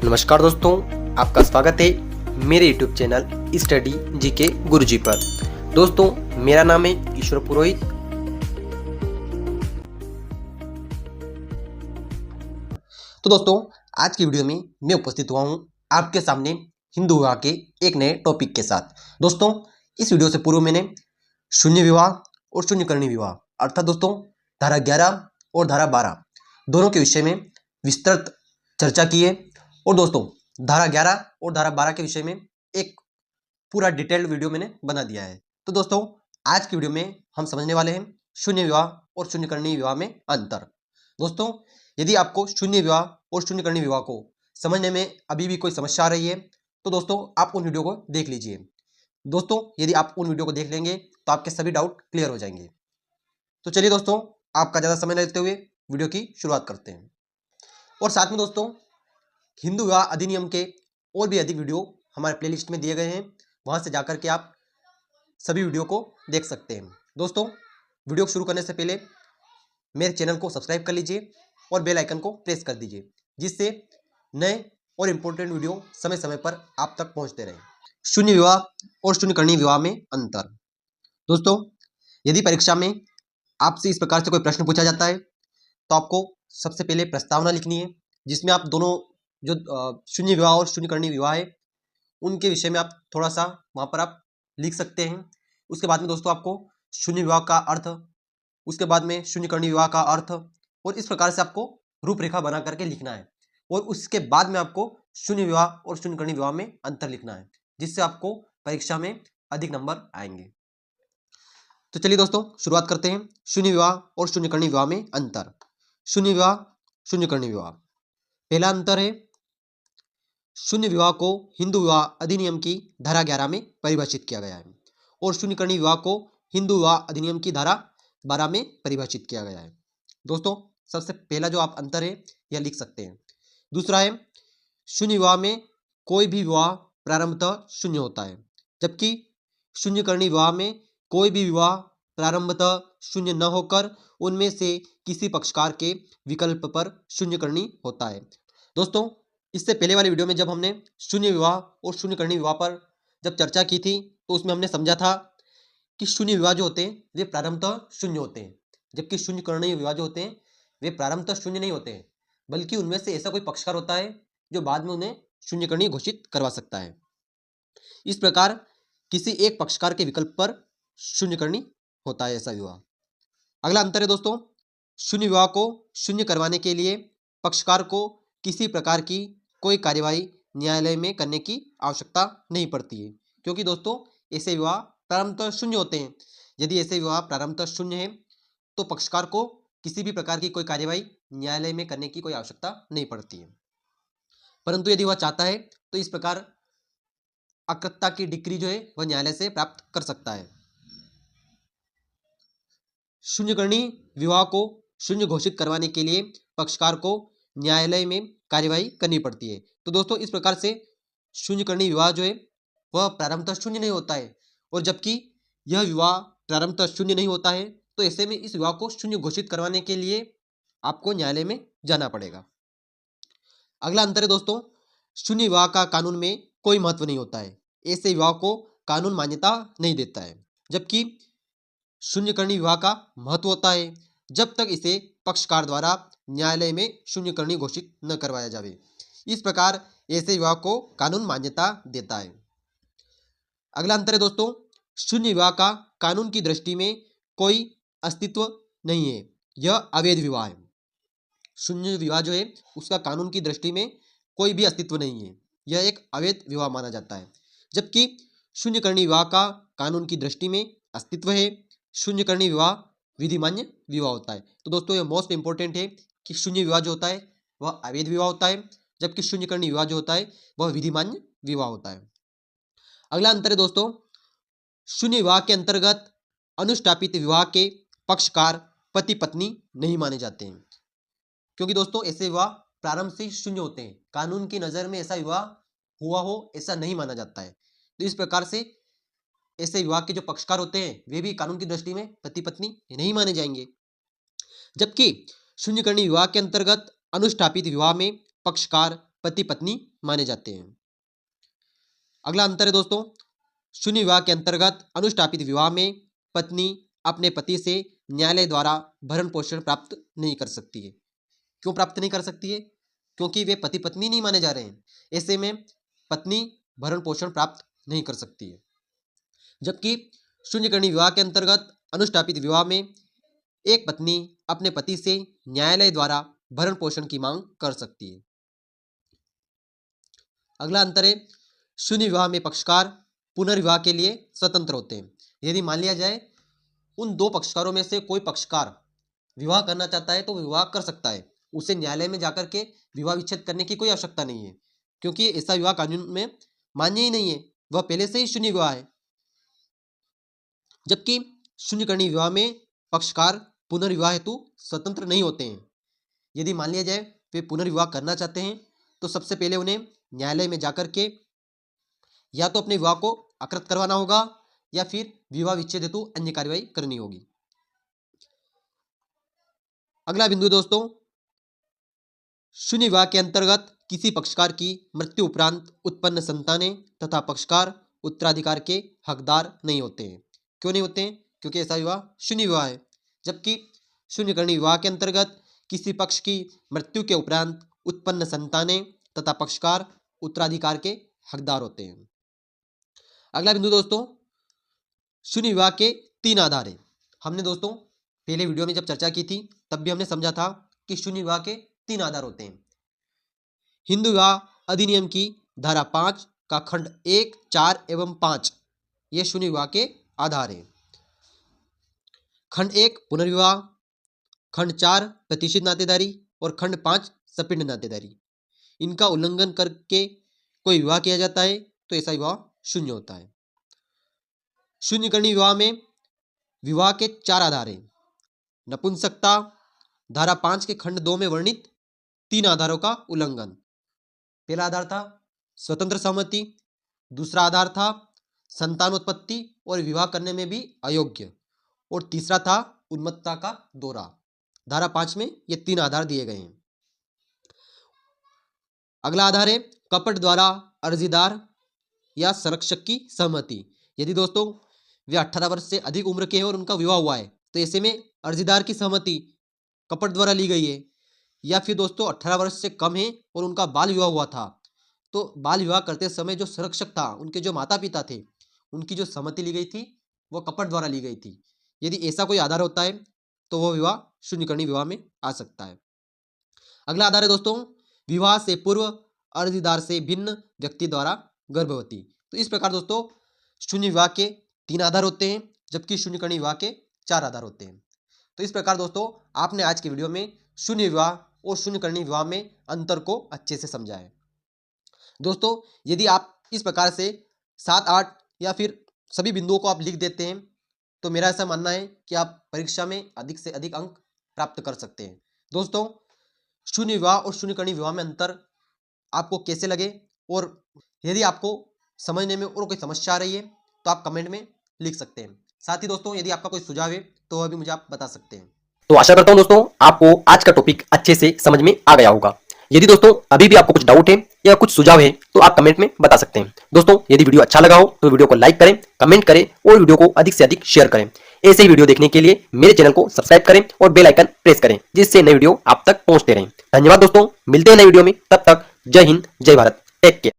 नमस्कार दोस्तों, आपका स्वागत है मेरे YouTube चैनल स्टडी जीके गुरुजी पर। दोस्तों, मेरा नाम है ईश्वर पुरोहित। तो दोस्तों, आज की वीडियो में मैं उपस्थित हुआ हूं आपके सामने हिंदू विवाह के एक नए टॉपिक के साथ। दोस्तों, इस वीडियो से पूर्व मैंने शून्य विवाह और शून्यकर्णी विवाह अर्थात दोस्तों धारा 11 और धारा 12 दोनों के विषय में विस्तृत चर्चा की है। और दोस्तों, धारा 11 और धारा 12 के विषय में एक पूरा डिटेल्ड वीडियो मैंने बना दिया है। तो दोस्तों, आज की वीडियो में हम समझने वाले हैं शून्य विवाह और शून्यकर्णी विवाह में अंतर। दोस्तों, यदि आपको शून्य विवाह और शून्यकर्णी विवाह को समझने में अभी भी कोई समस्या आ रही है तो दोस्तों आप उन वीडियो को देख लीजिए। दोस्तों, यदि आप उन वीडियो को देख लेंगे तो आपके सभी डाउट क्लियर हो जाएंगे। तो चलिए दोस्तों, आपका ज़्यादा समय लेते हुए वीडियो की शुरुआत करते हैं। और साथ में दोस्तों, हिंदू विवाह अधिनियम के और भी अधिक वीडियो हमारे प्लेलिस्ट में दिए गए हैं, वहां से जाकर के आप सभी वीडियो को देख सकते हैं। दोस्तों, वीडियो शुरू करने से पहले मेरे चैनल को सब्सक्राइब कर लीजिए और बेल आइकन को प्रेस कर दीजिए, जिससे नए और इम्पोर्टेंट वीडियो समय समय पर आप तक पहुंचते रहें। शून्य विवाह और शून्यकर्णी विवाह में अंतर। दोस्तों, यदि परीक्षा में आपसे इस प्रकार से कोई प्रश्न पूछा जाता है तो आपको सबसे पहले प्रस्तावना लिखनी है, जिसमें आप दोनों जो शून्य विवाह और शून्यकर्णी विवाह है उनके विषय में आप थोड़ा सा वहाँ पर आप लिख सकते हैं। उसके बाद में दोस्तों आपको शून्य विवाह का अर्थ, उसके बाद में शून्यकर्णी विवाह का अर्थ, और इस प्रकार से आपको रूपरेखा बना करके लिखना है। और उसके बाद में आपको शून्य विवाह और शून्यकर्णी विवाह में अंतर लिखना है, जिससे आपको परीक्षा में अधिक नंबर आएंगे। तो चलिए दोस्तों, शुरुआत करते हैं शून्य विवाह और शून्यकर्णी विवाह में अंतर। शून्य विवाह, शून्यकर्णी विवाह। पहला अंतर है, शून्य विवाह को हिंदू विवाह अधिनियम की धारा 11 में परिभाषित किया गया है और शून्यकर्णी विवाह को हिंदू विवाह अधिनियम की धारा 12 में परिभाषित किया गया है। दोस्तों, सबसे पहला जो आप अंतर है यह लिख सकते हैं। दूसरा है, शून्य विवाह में कोई भी विवाह प्रारंभतः शून्य होता है, जबकि शून्यकर्णी विवाह में कोई भी विवाह प्रारंभतः शून्य न होकर उनमें से किसी पक्षकार के विकल्प पर शून्यकर्णी होता है। दोस्तों, इससे पहले वाली वीडियो में जब हमने शून्य विवाह और शून्यकर्णी विवाह पर जब चर्चा की थी तो उसमें हमने समझा था कि शून्य विवाह जो होते हैं वे प्रारंभतः शून्य होते हैं, जबकि शून्यकर्णी विवाह जो होते हैं वे प्रारंभतः शून्य नहीं होते हैं, बल्कि उनमें से ऐसा कोई पक्षकार होता है जो बाद में उन्हें शून्यकर्णी घोषित करवा सकता है। इस प्रकार किसी एक पक्षकार के विकल्प पर शून्यकर्णी होता है ऐसा विवाह। अगला अंतर है दोस्तों, शून्य विवाह को शून्य करवाने के लिए पक्षकार को किसी प्रकार की कोई कार्यवाही न्यायालय में करने की आवश्यकता नहीं पड़ती है, क्योंकि दोस्तों ऐसे विवाह प्रारंभतः शून्य होते हैं। यदि ऐसे विवाह प्रारंभतः शून्य है तो पक्षकार को किसी भी प्रकार की कोई कार्यवाही न्यायालय में करने की कोई आवश्यकता नहीं पड़ती है। परंतु यदि वह चाहता है तो इस प्रकार अकृतता की डिक्री जो है वह न्यायालय से प्राप्त कर सकता है। शून्यकर्णी विवाह को शून्य घोषित करवाने के लिए पक्षकार को न्यायालय में कार्यवाही करनी पड़ती है। तो दोस्तों, इस प्रकार से शून्यकर्णी विवाह जो है वह प्रारंभतः शून्य नहीं होता है, और जबकि यह विवाह प्रारंभतः शून्य नहीं होता है तो ऐसे में इस विवाह को शून्य घोषित करवाने के लिए आपको न्यायालय में जाना पड़ेगा। अगला अंतर है दोस्तों, शून्य विवाह का कानून में कोई महत्व नहीं होता है, ऐसे विवाह को कानून मान्यता नहीं देता है, जबकि शून्यकर्णी विवाह का महत्व होता है जब तक इसे पक्षकार द्वारा न्यायालय में शून्यकर्णी घोषित न करवाया जाए। इस प्रकार ऐसे विवाह को कानून मान्यता देता है। अगला अंतर है दोस्तों, शून्य विवाह का कानून की दृष्टि में कोई अस्तित्व नहीं है, यह अवैध विवाह है। शून्य विवाह जो है उसका कानून की दृष्टि में कोई भी अस्तित्व नहीं है, यह एक अवैध विवाह माना जाता है, जबकि शून्यकर्णी विवाह का कानून की दृष्टि में अस्तित्व है। शून्यकर्णी विवाह विधिमान्य विवाह होता है। तो दोस्तों, यह मोस्ट इंपॉर्टेंट है कि शून्य विवाह जो होता है वह अवैध विवाह होता है, जबकि शून्यकर्णी विवाह जो होता है वह विधिमान्य विवाह होता है। अगला अंतर है दोस्तों, शून्य विवाह के अंतर्गत अनुष्ठापित विवाह के पक्षकार पति पत्नी नहीं माने जाते हैं, क्योंकि दोस्तों ऐसे विवाह प्रारंभ से शून्य होते हैं, कानून की नज़र में ऐसा विवाह हुआ हो ऐसा नहीं माना जाता है। तो इस प्रकार से ऐसे विवाह के जो पक्षकार होते हैं वे भी कानून की दृष्टि में पति पत्नी नहीं माने जाएंगे, जबकि शून्यकर्णी विवाह के अंतर्गत अनुष्ठापित विवाह में पक्षकार पति पत्नी माने जाते हैं। अगला अंतर है दोस्तों, शून्य विवाह के अंतर्गत अनुष्ठापित विवाह में पत्नी अपने पति से न्यायालय द्वारा भरण पोषण प्राप्त नहीं कर सकती है। क्यों प्राप्त नहीं कर सकती है? क्योंकि वे पति पत्नी नहीं माने जा रहे हैं। ऐसे में पत्नी भरण पोषण प्राप्त नहीं कर सकती है। जबकि शून्यकर्णी विवाह के अंतर्गत अनुष्ठापित विवाह में एक पत्नी अपने पति से न्यायालय द्वारा भरण पोषण की मांग कर सकती है। अगला अंतर है, शून्य विवाह में पक्षकार पुनर्विवाह के लिए स्वतंत्र होते हैं। यदि मान लिया जाए उन दो पक्षकारों में से कोई पक्षकार विवाह करना चाहता है तो विवाह कर सकता है, उसे न्यायालय में जाकर के विवाह विच्छेद करने की कोई आवश्यकता नहीं है, क्योंकि ऐसा विवाह कानून में मान्य ही नहीं है, वह पहले से ही शून्य विवाह है। जबकि शून्यकर्णी विवाह में पक्षकार पुनर्विवाह हेतु स्वतंत्र नहीं होते हैं। यदि मान लिया जाए वे पुनर्विवाह करना चाहते हैं तो सबसे पहले उन्हें न्यायालय में जाकर के या तो अपने विवाह को अकृत करवाना होगा या फिर विवाह विच्छेद हेतु अन्य कार्यवाही करनी होगी। अगला बिंदु दोस्तों, शून्य विवाह के अंतर्गत किसी पक्षकार की मृत्यु उपरांत उत्पन्न संतानें तथा पक्षकार उत्तराधिकार के हकदार नहीं होते हैं। क्यों नहीं होते हैं? क्योंकि ऐसा विवाह शून्य विवाह है। जबकि शून्यकर्णी विवाह के अंतर्गत किसी पक्ष की मृत्यु के उपरांत उत्पन्न संतानें तथा पक्षकार उत्तराधिकार के हकदार होते हैं। अगला बिंदु दोस्तों, शून्य विवाह के 3 आधार हैं। हमने दोस्तों पहले वीडियो में जब चर्चा की थी तब भी हमने समझा था कि शून्य विवाह के 3 आधार होते हैं। हिंदू विवाह अधिनियम की धारा 5 का खंड 1, 4 एवं 5 ये शून्य विवाह के आधार है। खंड 1 पुनर्विवाह, खंड 4 प्रतिष्ठित नातेदारी और खंड 5 सपिंड नातेदारी। इनका उल्लंघन करके कोई विवाह किया जाता है तो ऐसा विवाह शून्य होता है। शून्यकर्णी विवाह में विवाह के 4 आधार हैं। नपुंसकता, धारा 5 के खंड 2 में वर्णित 3 आधारों का उल्लंघन। पहला आधार था स्वतंत्र सहमति, दूसरा आधार था संतानोत्पत्ति और विवाह करने में भी अयोग्य, और तीसरा था उन्मत्तता का दौरा। धारा 5 में ये 3 आधार दिए गए हैं। अगला आधार है कपट द्वारा अर्जीदार या संरक्षक की सहमति। यदि दोस्तों वे 18 वर्ष से अधिक उम्र के हैं और उनका विवाह हुआ है तो ऐसे में अर्जीदार की सहमति कपट द्वारा ली गई है, या फिर दोस्तों 18 वर्ष से कम है और उनका बाल विवाह हुआ था तो बाल विवाह करते समय जो संरक्षक था, उनके जो माता पिता थे, उनकी जो सहमति ली गई थी वो कपट द्वारा ली गई थी। यदि ऐसा कोई आधार होता है तो वह विवाह शून्यकर्णी विवाह में आ सकता है। अगला आधार है दोस्तों विवाह से पूर्व अर्जीदार से भिन्न व्यक्ति द्वारा गर्भवती। तो इस प्रकार दोस्तों शून्य विवाह के 3 आधार होते हैं, जबकि शून्यकर्णी विवाह के 4 आधार होते हैं। तो इस प्रकार दोस्तों आपने आज के वीडियो में शून्य विवाह और शून्यकर्णी विवाह में अंतर को अच्छे से समझा है। दोस्तों यदि आप इस प्रकार से 7, 8 या फिर सभी बिंदुओं को आप लिख देते हैं तो मेरा ऐसा मानना है कि आप परीक्षा में अधिक से अधिक अंक प्राप्त कर सकते हैं। दोस्तों शून्य विवाह और शून्यकर्णी विवाह में अंतर आपको कैसे लगे, और यदि आपको समझने में और कोई समस्या आ रही है तो आप कमेंट में लिख सकते हैं। साथ ही दोस्तों यदि आपका कोई सुझाव है तो वह भी मुझे आप बता सकते हैं। तो आशा करता हूं दोस्तों आपको आज का टॉपिक अच्छे से समझ में आ गया होगा। यदि दोस्तों अभी भी आपको कुछ डाउट है या कुछ सुझाव है तो आप कमेंट में बता सकते हैं। दोस्तों यदि वीडियो अच्छा लगा हो तो वीडियो को लाइक करें, कमेंट करें और वीडियो को अधिक से अधिक शेयर करें। ऐसे ही वीडियो देखने के लिए मेरे चैनल को सब्सक्राइब करें और बेल आइकन प्रेस करें, जिससे नई वीडियो आप तक पहुंचते रहें। धन्यवाद दोस्तों, मिलते हैं नई वीडियो में, तब तक जय हिंद, जय भारत, टेक केयर।